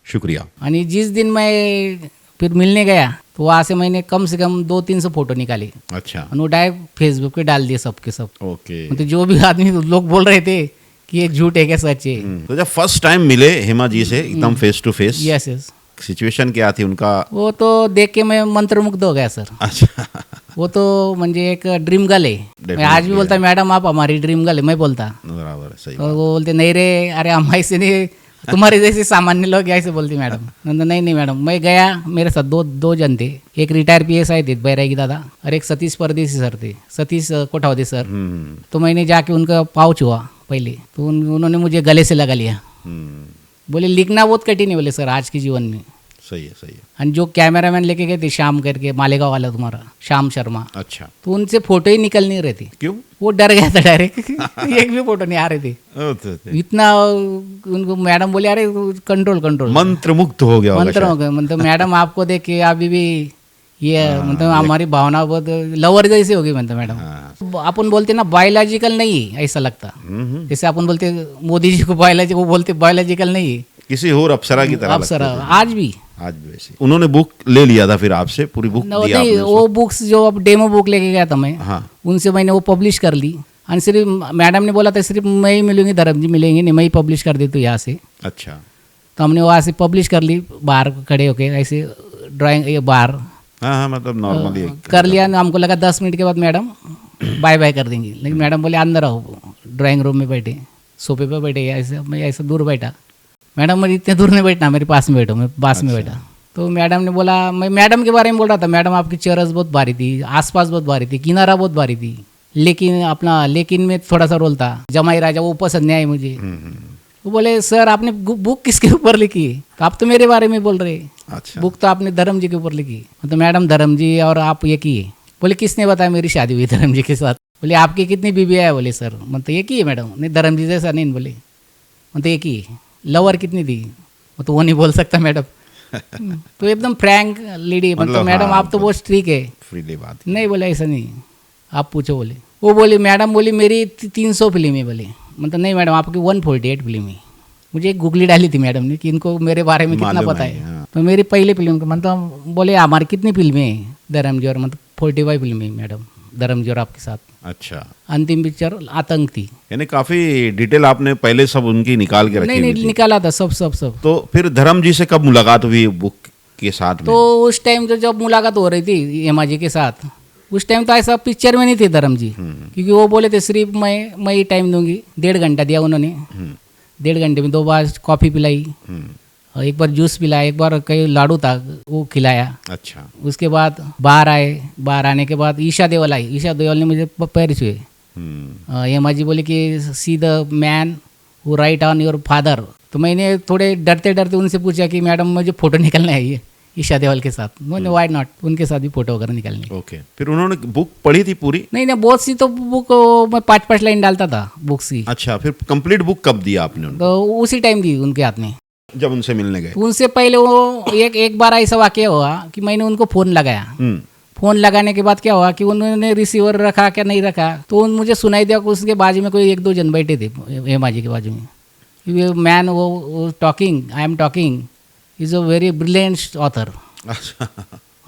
शुक्रिया। और जिस दिन मैं फिर मिलने गया तो वहाँ से मैंने कम से कम 200-300 फोटो निकाले। अच्छा। और वो डायरेक्ट फेसबुक पे डाल दिए सबके सब। ओके। तो जो भी आदमी लोग बोल रहे थे कि ये झूठ है क्या सच है। तो जब फर्स्ट टाइम मिले हेमा जी से एकदम face to face, yes situation क्या थी उनका? वो तो देख के मैं मंत्रमुग्ध हो गया सर। अच्छा। वो तो म्हणजे एक ड्रीम गर्ल है। मैं आज भी बोलता मैडम आप हमारी ड्रीम गर्ल है, मैं बोलता। बराबर है, सही तो बात। वो बोलते नहीं रे, अरे हम ऐसे नहीं, तुम्हारे जैसे सामान्य लोग ऐसे बोलती मैडम। मैंने नहीं नहीं मैडम, मैं गया, मेरे साथ दो जन थे, एक रिटायर PSI थे बैरागी दादा और एक सतीश परदेसी सर थे, सतीश कोठावदे सर। तो मैंने जाके उनका पाउच हुआ पहले, तो उन्होंने मुझे गले से लगा लिया। बोले लिखना बहुत कठिन है बोले सर आज के जीवन में। सही है, सही है। और जो कैमरामैन लेके गए थे श्याम करके, मालेगांव वाला तुम्हारा श्याम शर्मा, अच्छा, तो उनसे फोटो ही निकल नहीं रहे थे। क्यों? वो डर गया था डायरेक्ट। एक भी फोटो नहीं आ रहे थे। इतना उनको मैडम बोले अरे कंट्रोल कंट्रोल, मंत्रमुग्ध हो गया होगा मंत्र हो गए। मतलब मैडम आपको देख के अभी भी ये मतलब हमारी भावना बहुत लवर जैसी होगी। मतलब मैडम अपन बोलते ना बायोलॉजिकल नहीं, ऐसा लगता जैसे अपन बोलते मोदी जी को बायोलॉजी, वो बोलते बायोलॉजिकल नहीं, किसी और अप्सरा की तरह अप्सरा। लगते थे। आज भी वैसे उन्होंने बुक ले लिया था फिर आपसे, पूरी बुक दी नहीं, आपने वो बुक्स जो अब डेमो बुक लेके गया था मैं, हाँ। उनसे मैंने वो पब्लिश कर ली। और सिर्फ मैडम ने बोला था सिर्फ मैं ही मिलूंगी, धर्म जी मिलेंगे नहीं, मैं ही पब्लिश कर देती हूँ यहाँ से। अच्छा। तो हमने वहाँ से पब्लिश कर ली, बाहर खड़े होके ऐसे ड्राइंग, ये बाहर हाँ, मतलब नॉर्मली कर लिया। हमको लगा 10 मिनट के बाद मैडम बाय बाय कर देंगी, लेकिन मैडम बोले अंदर आओ, ड्राइंग रूम में बैठे, सोफे पे बैठे, ऐसे मैं ऐसे दूर बैठा। मैडम मुझे इतने दूर नहीं बैठना, मेरे पास में बैठो, मैं पास में बैठा। तो मैडम ने बोला, मैं मैडम के बारे में बोल रहा था, मैडम आपकी चरस बहुत भारी थी, आसपास बहुत भारी थी, किनारा बहुत भारी थी, लेकिन में थोड़ा सा रोल था, जमाई राजा वो पसंद नहीं आई मुझे। वो बोले सर आपने बुक किसके ऊपर लिखी? तो आप तो मेरे बारे में बोल रहे। अच्छा। बुक तो आपने धर्म जी के ऊपर लिखी। तो मैडम धर्म जी और आप ये किए। बोले किसने बताया मेरी शादी हुई धर्म जी के साथ? बोले आपकी कितनी बीबी है? बोले सर मतलब ये की है मैडम, नहीं धर्म जी जैसा नहीं बोले, मतलब ये की लवर कितनी थी? तो वो नहीं बोल सकता मैडम। तो एकदम फ्रैंक लेडी, मतलब मैडम हाँ, आप तो बहुत स्ट्रिक है। फ्रीली बात। नहीं बोले ऐसा नहीं, आप पूछो बोले। वो बोली मैडम बोली मेरी 300 फिल्म है बोले, मतलब नहीं मैडम आपकी 148 फिल्म है। मुझे एक गूगली डाली थी मैडम ने कि इनको मेरे बारे में कितना मालूम पता है, है। हाँ। तो मेरी पहली फिल्म का मतलब बोले हमारी कितनी फिल्में हैं धर्म जी और, मतलब 45 फिल्में हैं मैडम धर्म जी और आपके साथ। अच्छा। अंतिम पिक्चर आतंक थी। यानी काफी डिटेल आपने पहले सब उनकी निकाल के रखी नहीं हुई नहीं थी। निकाला था सब सब सब। तो फिर धर्म जी से कब मुलाकात हुई बुक के साथ में? तो उस टाइम तो जब मुलाकात हो रही थी हेमा जी के साथ, उस टाइम तो ऐसा पिक्चर में नहीं थे धर्म जी, क्योंकि वो बोले थे सिर्फ मैं ही टाइम दूंगी। 1.5 घंटा दिया उन्होंने, 1.5 घंटे में 2 बार कॉफ़ी पिलाई, और एक बार जूस पिलाया, एक बार कई लाडू था वो खिलाया। अच्छा। उसके बाद बाहर आए, बाहर आने के बाद ईशा देओल आई, ईशा देओल ने मुझे पैर छुए। हेमा जी बोले कि see the man who right on your father. तो मैंने थोड़े डरते डरते उनसे पूछा कि मैडम मुझे फ़ोटो निकलना है ये ईशा देओल के साथ। मैंने वाई नॉट, उनके साथ भी फोटो वगैरह निकालनी। ओके। फिर उन्होंने बुक पढ़ी थी पूरी? नहीं बहुत सी तो बुक मैं 5-5 लाइन डालता था बुक की। अच्छा, फिर कंप्लीट बुक कब दिया आपने उनको? तो उसी टाइम दी उनके हाथ में, जब उनसे मिलने गए? उनसे पहले वो एक बार ऐसा वाकया हुआ कि मैंने उनको फ़ोन लगाया। फ़ोन लगाने के बाद क्या हुआ कि उन्होंने रिसीवर रखा क्या नहीं रखा, तो मुझे सुनाई दिया कि उसके बाजू में कोई 1-2 जन बैठे थे हेमा जी के बाजू में। मैन वो talking, I am talking is a very brilliant author. अच्छा।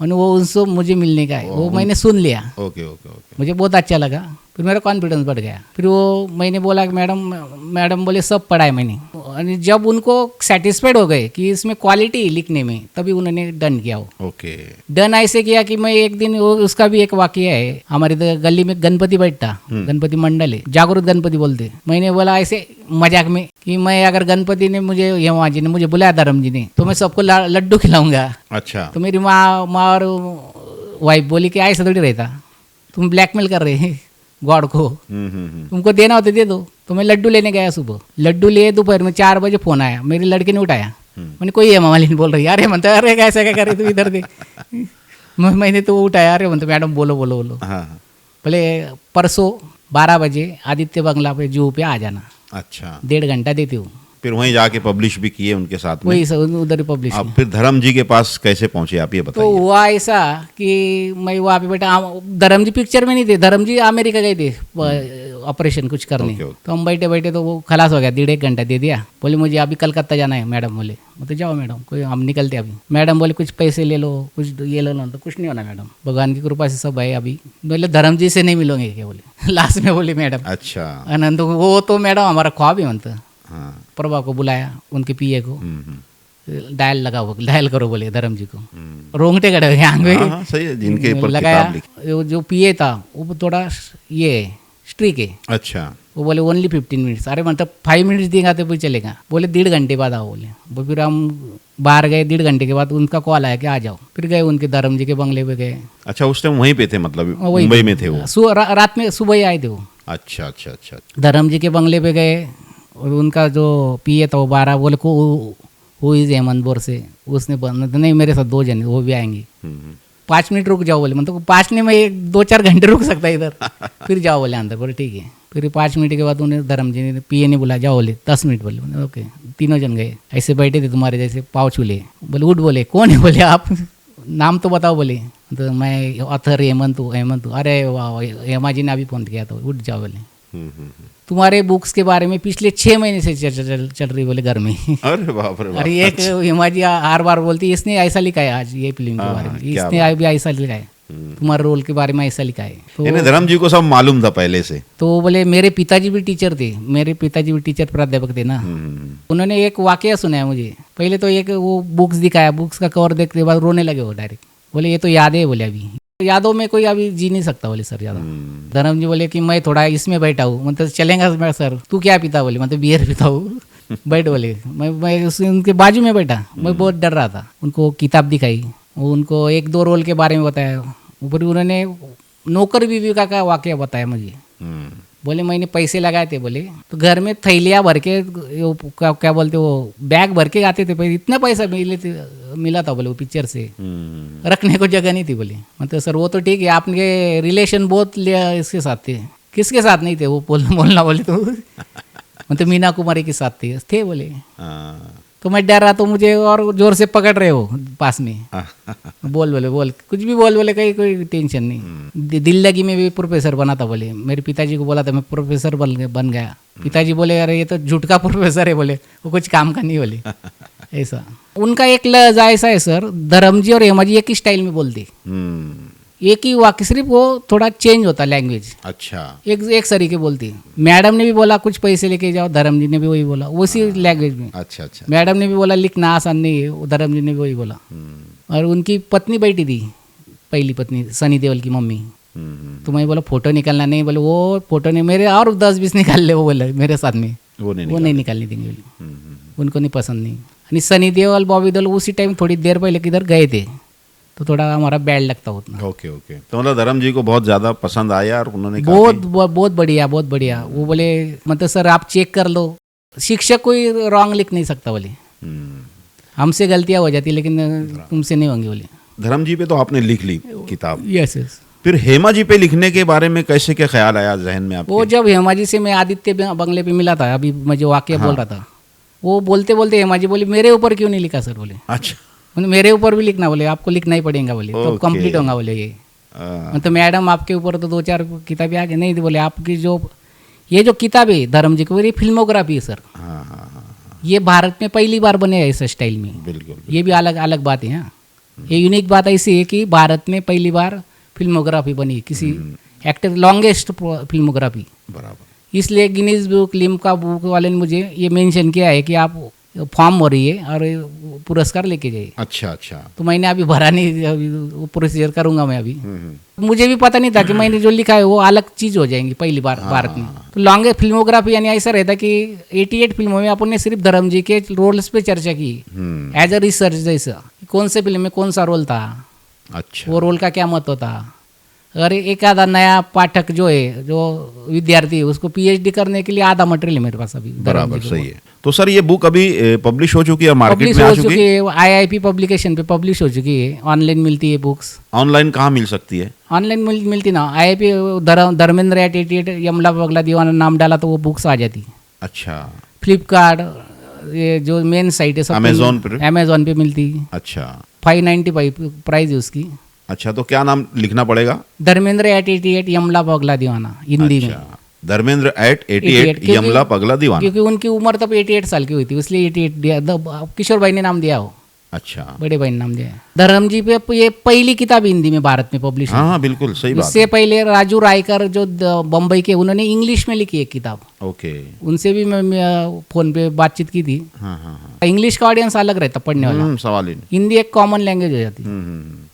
और वो उनसे मुझे मिलने का है, वो मैंने सुन लिया। Okay okay okay. मुझे बहुत अच्छा लगा, फिर मेरा कॉन्फिडेंस बढ़ गया। फिर वो मैंने बोला कि मैडम बोले सब पढ़ा है मैंने। और जब उनको सेटिस्फाइड हो गए कि इसमें क्वालिटी लिखने में, तभी उन्होंने डन किया। वो ओके। डन ऐसे किया कि मैं एक दिन उसका भी एक वाकया है, हमारे गली में गणपति बैठता, गणपति मंडल है, जागरूक गणपति बोलते। मैंने बोला ऐसे मजाक में कि मैं अगर गणपति ने मुझे, हेमा जी ने मुझे बुलाया धर्म जी ने, तो मैं सबको लड्डू खिलाऊंगा। अच्छा। तो मेरी माँ और वाइफ बोली कि ऐसा थोड़ी रहता, तुम ब्लैकमेल कर रहे हैं गॉड को, तुमको देना होता दे दो। तो मैं लड्डू लेने गया सुबह, लड्डू लिए, दोपहर में 4 बजे फ़ोन आया, मेरी लड़की ने उठाया। मैंने कोई हेमा मालिनी बोल रही है, अरे म्हणता अरे कैसे क्या करे तू इधर दे। मैंने तो उठाया, अरे म्हणता मैडम बोलो बोलो बोलो। बोले परसों 12 बजे आदित्य बंगला पे जू पे आ जाना। अच्छा। 1.5 घंटा देती हूँ। फिर वहीं जाके पब्लिश भी किए उनके साथ में? वही उधर ही पब्लिश। आप फिर धर्म जी के पास कैसे पहुंचे आप ये तो बताइए। हुआ ऐसा कि मैं वहाँ पे बैठा, धर्म जी पिक्चर में नहीं थे, धर्म जी अमेरिका गए थे ऑपरेशन कुछ करने। Okay, okay. तो हम बैठे बैठे तो वो खलास हो गया, 1.5 घंटा दे दिया। बोले मुझे अभी कलकत्ता जाना है मैडम। बोले तो जाओ मैडम, कोई हम निकलते अभी। मैडम बोले कुछ पैसे ले लो, कुछ ये ले लो। तो कुछ नहीं होना मैडम, भगवान की कृपा से सब है अभी। बोले धर्म जी से नहीं मिलोगे क्या? बोले लास्ट में बोली मैडम। अच्छा। आनंद वो तो मैडम हमारा ख्वाब है। मतलब हाँ। प्रभा को बुलाया, उनके पीए को। डायल करो बोले धर्म जी को। रोंगटे खड़े हो गए आंख में। हाँ, सही है, जिनके ऊपर लगाया। किताब लिखी। जो पीए था वो थोड़ा ये स्ट्रिक है। अच्छा, वो बोले ओनली 15 मिनट्स। अरे मतलब 5 मिनट्स देगा तो फिर चलेगा। बोले 1.5 घंटे बाद आओ बोले। वो फिर हम बाहर गए, 1.5 घंटे के बाद उनका कॉल आया कि आ जाओ। फिर गए उनके धर्म जी के बंगले पे गए। अच्छा, उस टाइम वहीं पे थे, मतलब वही मुंबई में थे वो। रात में सुबह ही आए थे वो। अच्छा अच्छा अच्छा। धर्म जी के बंगले पे गए और उनका जो पीए था वो 12 बोले को वो इज हेमंत बोरसे। उसने नहीं मेरे साथ 2 जन वो भी आएंगे। 5 मिनट रुक जाओ बोले। मतलब 5 नहीं, मैं 2-4 घंटे रुक सकता है इधर। फिर जाओ बोले अंदर। बोले ठीक है। फिर 5 मिनट के बाद उन्हें धर्म जी ने पीए ने बोला जाओ बोले 10 मिनट बोले। ओके। तीनों जन गए। ऐसे बैठे थे तुम्हारे जैसे पाँव छूले। बोले उठ बोले। कौन है बोले आप, नाम तो बताओ बोले। तो मैं ऑथर हेमंत हूँ। अरे वाह, हेमा जी ने अभी फ़ोन किया था, उठ जाओ बोले। तुम्हारे बुक्स के बारे में पिछले 6 महीने से चल रही बोले घर में। अरे बाप रे बाप। अरे एक हेमा जी हर बार बोलती है इसने ऐसा लिखा है आज ये फिल्म के बारे में, इसने भी ऐसा लिखा है, तुम्हारे रोल के बारे में ऐसा लिखा है। तो यानी धर्म जी को सब मालूम था पहले से। तो बोले मेरे पिताजी भी टीचर थे, प्राध्यापक थे ना। उन्होंने एक वाकया सुनाया मुझे। पहले तो एक वो बुक्स दिखाया, बुक्स का कवर देखते के बाद रोने लगे वो डायरेक्ट। बोले ये तो यादें है बोले, अभी यादों में कोई अभी जी नहीं सकता बोले सर ज़्यादा। धर्म जी बोले कि मैं थोड़ा इसमें बैठा हूँ, मतलब चलेगा मैं सर। तू क्या पीता बोले, मतलब बियर पीता हूँ। बैठ बोले। मैं उनके बाजू में बैठा। मैं बहुत डर रहा था। उनको किताब दिखाई, उनको 1-2 रोल के बारे में बताया। ऊपर उन्होंने नौकर बीवी का वाकया बताया मुझे। बोले मैंने पैसे लगाए थे बोले, तो घर में थैलियाँ भर के क्या बोलते वो बैग भर के आते थे। इतना पैसा मिला था बोले वो पिक्चर से, रखने को जगह नहीं थी बोले। मतलब सर वो तो ठीक है, आपके रिलेशन बहुत इसके साथ थे। किसके साथ नहीं थे वो बोलना बोले तो। मतलब मीना कुमारी के साथ थे बोले। तो मैं डर रहा, तो मुझे और जोर से पकड़ रहे हो पास में। बोल कुछ भी बोले, कहीं कोई टेंशन नहीं। दिल्लगी में भी प्रोफेसर बना था बोले। मेरे पिताजी को बोला था मैं प्रोफेसर बन गया। पिताजी बोले अरे ये तो झूठ का प्रोफेसर है बोले, वो कुछ काम का नहीं बोले। ऐसा उनका एक लहजा ऐसा है सर, धर्म जी और हेमा जी एक ही स्टाइल में बोलते, एक ही वाक्य, सिर्फ वो थोड़ा चेंज होता लैंग्वेज। अच्छा, एक सरीके बोलती। मैडम ने भी बोला कुछ पैसे लेके जाओ, धर्म जी ने भी वही बोला उसी लैंग्वेज में। अच्छा अच्छा। मैडम ने भी बोला लिखना आसान नहीं है, धर्म जी ने भी वही बोला। और उनकी पत्नी बैठी थी, पहली पत्नी सनी देओल की मम्मी। तो मैं बोला फोटो निकालना नहीं, बोले वो फोटो नहीं, मेरे और 10-20 निकाल ले वो बोले मेरे साथ में। वो नहीं निकालनी देंगे बोले, उनको नहीं पसंद नहीं। आणि सनी देओल बॉबी देओल उसी टाइम थोड़ी देर पहले किधर गए थे, तो थोड़ा हमारा बैड लगता उतना। ओके। तो मतलब धर्म जी को बहुत ज़्यादा पसंद आया और उन्होंने बहुत बढ़िया। वो बोले मतलब सर आप चेक कर लो, शिक्षक कोई रॉन्ग लिख नहीं सकता बोले, हमसे गलतियाँ हो जाती लेकिन तुमसे नहीं होंगी बोले। धर्म जी पे तो आपने लिख ली किताब। यस। फिर हेमा जी पे लिखने के बारे में कैसे क्या ख्याल आया जहन में आपके? वो जब हेमा जी से मैं आदित्य बंगले पे मिला था, अभी मैं जो वाक्य बोल रहा था, वो बोलते हेमा जी बोली मेरे ऊपर क्यों नहीं लिखा सर बोले। अच्छा, मेरे ऊपर भी लिखना बोले, आपको लिखना ही पड़ेगा बोले, तो कंप्लीट होगा बोले ये। तो मैडम आपके ऊपर तो 2-4 किताबें आगे नहीं थी बोले, आपकी ये जो किताब है धर्म जी को, ये फिल्मोग्राफी है सर। ये भारत में पहली बार बने है इस स्टाइल में। बिल्कुल। ये भी अलग बात है। ये यूनिक बात ऐसी है कि भारत में पहली बार फिल्मोग्राफी बनी किसी एक्टर, लॉन्गेस्ट फिल्मोग्राफी। बराबर। इसलिए गिनीज बुक लिम्का बुक वाले ने मुझे ये मेंशन किया है कि आप फॉर्म हो रही है और पुरस्कार लेके जाइए। अच्छा। तो मैंने अभी भरा नहीं, अभी वो प्रोसीजर करूंगा मैं अभी। मुझे भी पता नहीं था कि मैंने जो लिखा है वो अलग चीज हो जाएंगी पहली बार भारत में। तो लॉन्ग फिल्मोग्राफी यानी ऐसा रहता कि 88 फिल्मों में अपन ने सिर्फ धर्म जी के रोल्स पे चर्चा की एज अ रिसर्च, जैसा कौन से फिल्म में कौन सा रोल था, अच्छा वो रोल का क्या महत्व था। अगर एक आधा नया पाठक जो है, जो विद्यार्थी है, उसको पीएचडी करने के लिए आधा मटेरियल है मेरे पास अभी। बराबर, सही है। तो सर ये बुक अभी पब्लिश हो चुकी है, मार्केट में आ चुकी है? IIP पब्लिकेशन पे पब्लिश हो चुकी है, ऑनलाइन मिलती है बुक्स। ऑनलाइन कहाँ मिल सकती है? ऑनलाइन मिलती ना, IIP धर्मेंद्र @88 यमला पगला दीवाना नाम डाला तो वो बुक्स आ जाती। अच्छा। फ्लिपकार्ट, ये जो मेन साइट है, अमेजोन पे मिलती है। अच्छा। 595 प्राइस है उसकी। अच्छा, तो क्या नाम लिखना पड़ेगा? धर्मेंद्र @88 यमला पगला दीवाना, हिंदी में। धर्मेंद्र @88 यमला पगला दीवाना, क्योंकि उनकी उम्र तब 88 साल की हुई थी, इसलिए 88 किशोर भाई ने नाम दिया हो। अच्छा। बड़े भाई ने नाम दिया है। धर्म जी पे ये पहली किताब हिंदी में भारत में पब्लिश हुई। हाँ हाँ बिल्कुल सही बात उससे पहले राजू रायकर जो बम्बई के, उन्होंने इंग्लिश में लिखी एक किताब, है। ओके। उनसे भी मैं फोन पे बातचीत की थी। हाँ हाँ हाँ। इंग्लिश का ऑडियंस अलग रहता पढ़ने वाला, सवाल ही नहीं। हिंदी एक कॉमन लैंग्वेज हो जाती।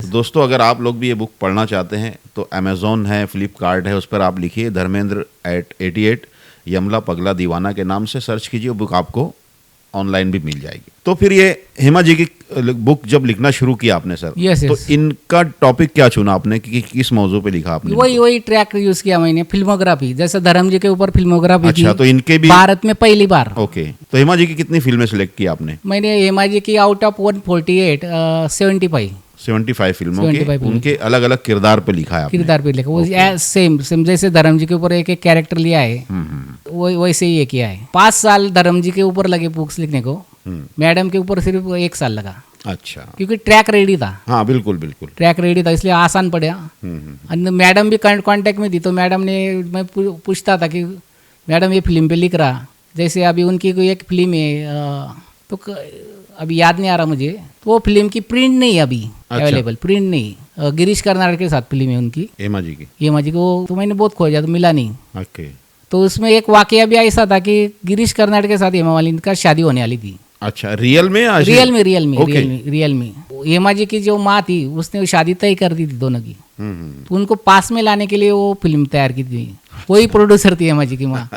तो दोस्तों अगर आप लोग भी ये बुक पढ़ना चाहते हैं तो अमेजोन है, फ्लिपकार्ट है, उस पर आप लिखिए धर्मेंद्र @88 यमला पगला दीवाना के नाम से सर्च कीजिए, बुक आपको ऑनलाइन भी मिल जाएगी। तो फिर ये हेमा जी की बुक जब लिखना शुरू किया आपने सर, Yes, तो yes. इनका टॉपिक क्या चुना आपने कि किस मौजू पे लिखा आपने? वही ट्रैक यूज किया मैंने, फिल्मोग्राफी, जैसे धर्म जी के ऊपर फिल्मोग्राफी अच्छा, की तो इनके भी भारत में पहली बार। ओके। तो हेमा जी की कितनी फिल्में सेलेक्ट की आपने? मैंने हेमा जी की आउट ऑफ 148 75 75 फिल्मों 75 के फिल्म। उनके अलग अलग किरदार पे लिखा है आपने? किरदार पे लिखा, वो सेम सेम जैसे धर्म जी के ऊपर एक एक कैरेक्टर लिया है, वैसे ही ये किया है। 5 साल धर्म जी के ऊपर लगे बुक्स लिखने को, मैडम के ऊपर सिर्फ 1 साल लगा, अच्छा। क्योंकि ट्रैक रेडी था। हाँ बिल्कुल बिल्कुल। ट्रैक रेडी था इसलिए आसान पड़ा। और मैडम भी कांटेक्ट में थी, तो मैडम ने, मैं पूछता था कि मैडम ये फिल्म पे लिख रहा, जैसे अभी उनकी कोई एक फिल्म है तो अभी याद नहीं आ रहा मुझे, तो वो फिल्म की प्रिंट नहीं अभी अवेलेबल, प्रिंट नहीं। गिरीश कर्नाड के साथ फिल्म है उनकी, हेमा जी की। हेमा जी को, तो मैंने बहुत खोजा तो मिला नहीं। ओके। तो उसमें एक वाकया भी ऐसा था कि गिरीश कर्नाड के साथ हेमा मालिनी का शादी होने वाली थी। अच्छा, रियल में? रियल में हेमा जी की जो माँ थी उसने शादी तय कर दी थी दोनों की, तो उनको पास में लाने के लिए वो फिल्म तैयार की थी। वही प्रोड्यूसर थी हेमा जी की माँ।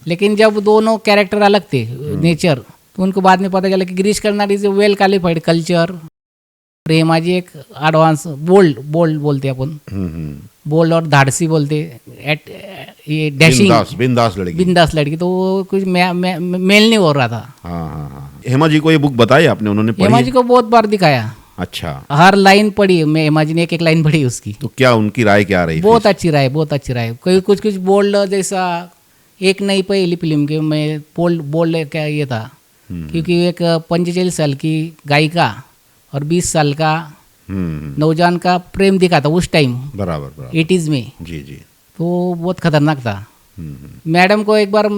लेकिन जब दोनों कैरेक्टर अलग थे नेचर, तो उनको बाद में पता चला कि Girish Karnad is well qualified culture, Hema ji एक एडवांस बोल्ड बोलते अपन, बोल्ड और धाड़सी बोलते, ये डैशिंग बिंदास लड़की, तो वो कुछ मेल नहीं हो रहा था। हाँ। हेमा जी को ये बुक बताई आपने? उन्होंने पढ़ी? हेमा जी को बहुत बार दिखाया। अच्छा। हर लाइन पढ़ी मैं, हेमा जी ने एक एक लाइन पढ़ी उसकी। तो क्या उनकी राय क्या रही? बहुत अच्छी राय। कोई कुछ बोल्ड, जैसा एक नई पहली फिल्म के मैं बोल्ड क्या ये था, क्योंकि एक 45 साल की गायिका और 20 साल का नौजवान का प्रेम दिखा था उस टाइम, बराबर 80s में। जी। तो बहुत खतरनाक था। मैडम को एक बार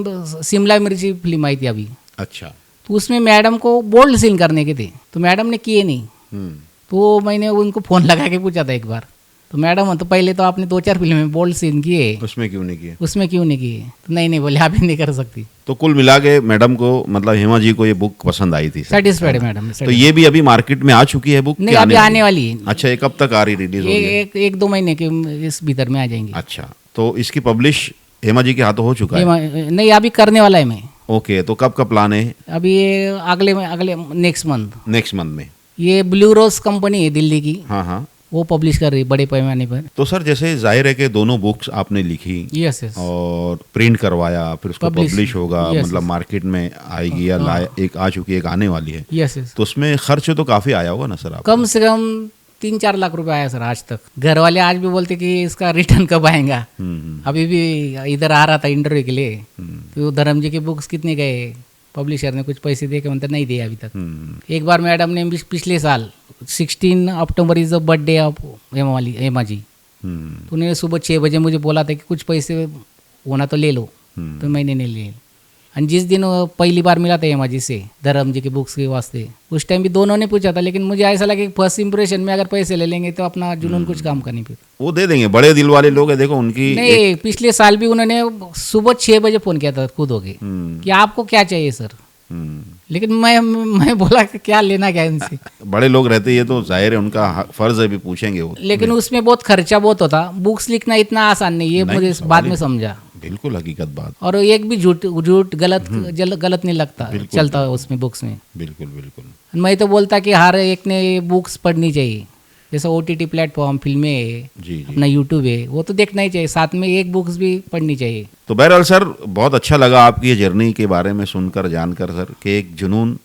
शिमला मिर्ची फिल्म आई थी अभी, अच्छा, तो उसमें मैडम को बोल्ड सीन करने के थे, तो मैडम ने किए नहीं। तो मैंने उनको फ़ोन लगा के पूछा था एक बार, तो मैडम तो पहले तो आपने 2-4 फिल्म में बोल्ड सीन किए, उसमें क्यों नहीं किए? तो नहीं बोले आप ही नहीं कर सकती। तो कुल मिला के मैडम को, मतलब हेमा जी को ये बुक पसंद आई थी? Satisfied madam. तो ये भी अभी मार्केट में आ चुकी है बुक? नहीं, अभी आने वाली है। अच्छा, ये कब तक आ रही, रिलीज होगी? 1-2 महीने के इस भीतर में आ जाएंगी। अच्छा, तो इसकी पब्लिश हेमा जी के हाथों हो चुका है? नहीं, अभी करने वाला है मैं। ओके, तो कब का प्लान है? अभी ये अगले नेक्स्ट मंथ में। ये ब्लू रोज कंपनी है दिल्ली की, हाँ, वो पब्लिश कर रही है बड़े पैमाने पर। तो सर जैसे जाहिर है कि दोनों बुक्स आपने लिखी, यस और प्रिंट करवाया, फिर उसको पब्लिश होगा, yes, मतलब मार्केट में आएगी या एक आ चुकी है, एक आने वाली है। यस। तो उसमें खर्च तो काफी आया होगा ना सर? कम से कम 3-4 लाख रुपए आया सर आज तक। घर वाले आज भी बोलते कि इसका रिटर्न कब आएगा। अभी भी इधर आ रहा था इंटरव्यू के लिए, तो धर्म जी के बुक्स कितने गए, पब्लिशर ने कुछ पैसे दे के मतलब नहीं दिए अभी तक। एक बार मैडम ने पिछले साल 16 October is the birthday of Hema ji, तो उन्होंने सुबह 6 बजे मुझे बोला था कि कुछ पैसे होना तो ले लो, तो मैंने नहीं लिए। और जिस दिन पहली बार मिला था हेमा जी से धर्म जी के बुक्स के वास्ते, उस टाइम भी दोनों ने पूछा था, लेकिन मुझे ऐसा लगा कि फर्स्ट इंप्रेशन में अगर पैसे ले लेंगे तो अपना जुनून कुछ काम करनी, फिर वो दे देंगे। बड़े दिल वाले लोग हैं, देखो उनकी नहीं। पिछले साल भी उन्होंने सुबह 6 बजे फोन किया था खुद होके कि आपको क्या चाहिए सर, लेकिन मैं बोला कि क्या लेना क्या इनसे। बड़े लोग रहते, ये तो जाहिर है उनका फर्ज है, भी पूछेंगे वो। लेकिन उसमें बहुत खर्चा बहुत होता, बुक्स लिखना इतना आसान नहीं, ये मुझे बाद में समझा। बिल्कुल हकीकत बात। और एक भी झूठ गलत नहीं लगता, चलता है उसमें बुक्स में। बिल्कुल। मैं तो बोलता कि हर एक ने बुक्स पढ़नी चाहिए, जैसे OTT प्लेटफॉर्म, फिल्में है, अपना यूट्यूब है, वो तो देखना ही चाहिए, साथ में एक बुक्स भी पढ़नी चाहिए। तो बहरहाल सर बहुत अच्छा लगा आपकी ये जर्नी के बारे में सुनकर, जानकर सर, कि एक जुनून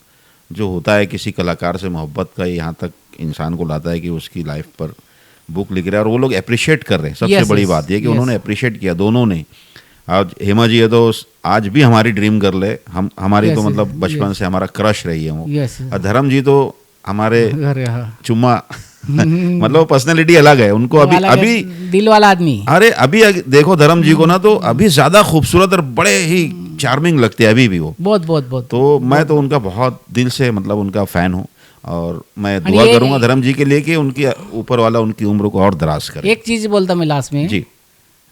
जो होता है किसी कलाकार से मोहब्बत का, यहाँ तक इंसान को लाता है कि उसकी लाइफ पर बुक लिख रहे हैं, और वो लोग अप्रिशिएट कर रहे हैं। सबसे बड़ी बात ये कि उन्होंने अप्रिशिएट किया, दोनों ने। आज हेमा जी है तो आज भी हमारी ड्रीम गर्ल है, हमारी तो मतलब बचपन से हमारा क्रश रही है वो। और धर्म जी तो हमारे चुम्मा मतलब पर्सनैलिटी अलग है उनको, अभी दिल वाला आदमी। अरे अभी देखो धर्म जी को ना, तो अभी ज्यादा खूबसूरत और बड़े ही चार्मिंग लगते हैं अभी भी वो, बहुत। तो मैं तो उनका बहुत दिल से मतलब उनका फैन हूँ, और मैं और दुआ ये- करूंगा धर्म जी के लिए कि उनकी ऊपर वाला उनकी उम्र को और दराज करे। एक चीज बोलता मैं लास्ट में, जी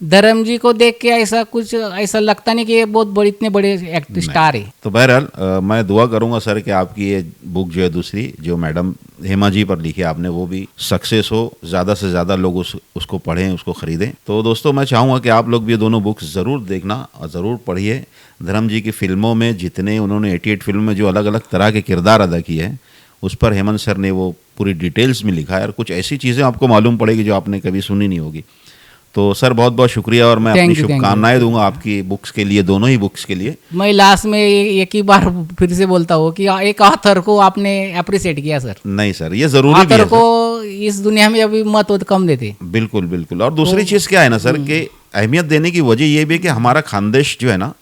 धर्म जी को देख के ऐसा कुछ ऐसा लगता नहीं कि ये बहुत बड़े इतने बड़े एक्टर स्टार है। तो बहरहाल मैं दुआ करूंगा सर कि आपकी ये बुक जो है दूसरी जो मैडम हेमा जी पर लिखी है आपने वो भी सक्सेस हो, ज़्यादा से ज़्यादा लोग उसको पढ़ें, उसको ख़रीदें। तो दोस्तों मैं चाहूँगा कि आप लोग भी ये दोनों बुक्स ज़रूर देखना और ज़रूर पढ़िए। धर्म जी की फिल्मों में जितने उन्होंने 88 फिल्म में जो अलग अलग तरह के किरदार अदा किए हैं उस पर हेमंत सर ने वो पूरी डिटेल्स में लिखा है और कुछ ऐसी चीज़ें आपको मालूम पड़ेगी जो आपने कभी सुनी नहीं होगी। तो सर बहुत बहुत शुक्रिया और मैं Thank अपनी you, thank you. शुभकामनाएं दूंगा आपकी बुक्स के लिए, दोनों ही बुक्स के लिए। मैं लास्ट में एक ही बार फिर से बोलता हूँ कि एक ऑथर को आपने अप्रिशिएट किया सर। नहीं सर ये ज़रूरी भी ऑथर है को सर। इस दुनिया में अभी महत्व कम देते। बिल्कुल बिल्कुल। और दूसरी चीज़ क्या है ना सर कि अहमियत देने की वजह ये भी है कि हमारा खानदेश जो है ना,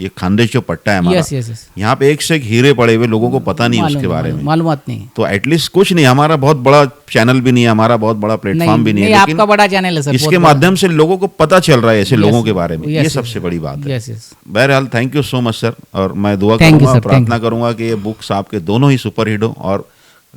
ये खानदेश जो पट्टा है हमारा, यस यस यस, यहाँ पे एक से एक हीरे पड़े हुए, लोगों को पता नहीं उसके बारे में। मालूमात नहीं। तो एटलीस्ट कुछ नहीं, हमारा बहुत बड़ा चैनल भी नहीं है, हमारा बहुत बड़ा प्लेटफॉर्म भी नहीं है, आपका बड़ा चैनल है सर, इसके माध्यम से लोगों को पता चल रहा है ऐसे लोगों के बारे में, yes, ये yes, सबसे बड़ी बात है। Yes yes. बहरहाल thank you so much sir, और मैं दुआ Thank you, करूंगा, sir, प्रार्थना करूंगा कि ये बुक्स आपके दोनों ही सुपरहिट हो और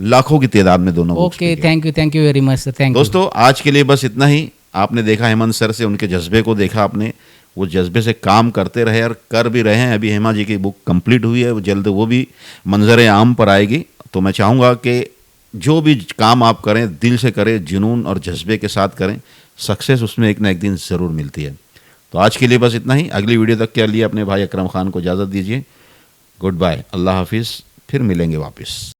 लाखों की तादाद में दोनों बुक्स ओके, बिकें। Thank you very much sir, thank you. दोस्तों आज के लिए बस इतना ही। आपने देखा हेमंत सर से उनके जज्बे को देखा आपने, वो जज्बे से काम करते रहे और कर भी रहे हैं। अभी हेमा जी की बुक कंप्लीट हुई है, वो जल्द वो भी मंजर आम पर आएगी। तो मैं चाहूँगा कि जो भी काम आप करें दिल से करें, जुनून और जज्बे के साथ करें, सक्सेस उसमें एक ना एक दिन ज़रूर मिलती है। तो आज के लिए बस इतना ही। अगली वीडियो तक के लिए अपने भाई अकरम खान को इजाज़त दीजिए। गुड बाय, अल्लाह हाफिज़, फिर मिलेंगे वापस।